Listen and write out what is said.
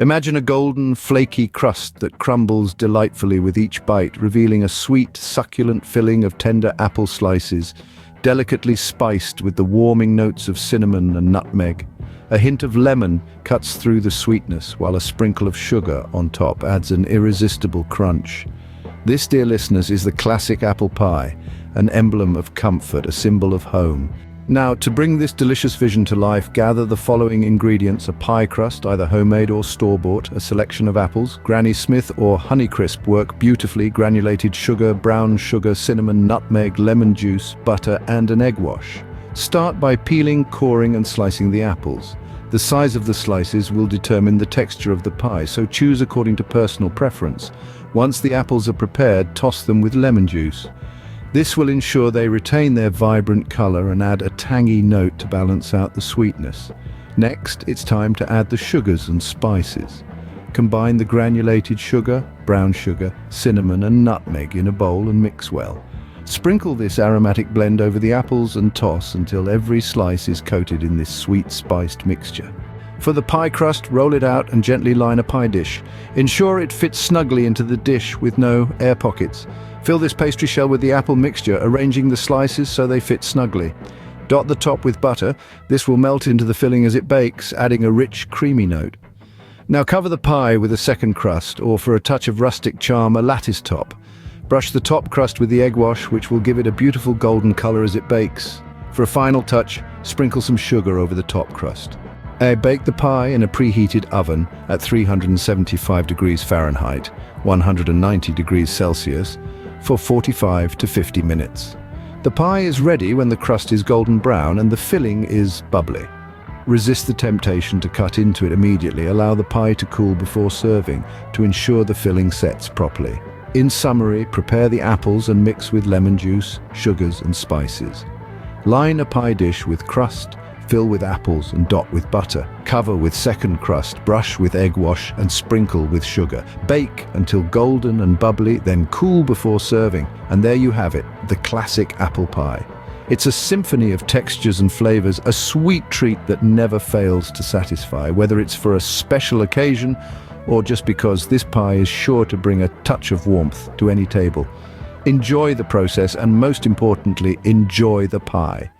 Imagine a golden, flaky crust that crumbles delightfully with each bite, revealing a sweet, succulent filling of tender apple slices, delicately spiced with the warming notes of cinnamon and nutmeg. A hint of lemon cuts through the sweetness, while a sprinkle of sugar on top adds an irresistible crunch. This, dear listeners, is the classic apple pie, an emblem of comfort, a symbol of home. Now, to bring this delicious vision to life, gather the following ingredients: a pie crust, either homemade or store-bought, a selection of apples, Granny Smith or Honeycrisp work beautifully, granulated sugar, brown sugar, cinnamon, nutmeg, lemon juice, butter, and an egg wash. Start by peeling, coring, and slicing the apples. The size of the slices will determine the texture of the pie, so choose according to personal preference. Once the apples are prepared, toss them with lemon juice. This will ensure they retain their vibrant color and add a tangy note to balance out the sweetness. Next, it's time to add the sugars and spices. Combine the granulated sugar, brown sugar, cinnamon, and nutmeg in a bowl and mix well. Sprinkle this aromatic blend over the apples and toss until every slice is coated in this sweet, spiced mixture. For the pie crust, roll it out and gently line a pie dish. Ensure it fits snugly into the dish with no air pockets. Fill this pastry shell with the apple mixture, arranging the slices so they fit snugly. Dot the top with butter. This will melt into the filling as it bakes, adding a rich, creamy note. Now cover the pie with a second crust, or for a touch of rustic charm, a lattice top. Brush the top crust with the egg wash, which will give it a beautiful golden color as it bakes. For a final touch, sprinkle some sugar over the top crust. Bake the pie in a preheated oven at 375 degrees Fahrenheit, 190 degrees Celsius, for 45 to 50 minutes. The pie is ready when the crust is golden brown and the filling is bubbly. Resist the temptation to cut into it immediately. Allow the pie to cool before serving to ensure the filling sets properly. In summary, prepare the apples and mix with lemon juice, sugars, and spices. Line a pie dish with crust, fill with apples and dot with butter. Cover with second crust, brush with egg wash, and sprinkle with sugar. Bake until golden and bubbly, then cool before serving. And there you have it, the classic apple pie. It's a symphony of textures and flavors, a sweet treat that never fails to satisfy, whether it's for a special occasion or just because this pie is sure to bring a touch of warmth to any table. Enjoy the process and, most importantly, enjoy the pie.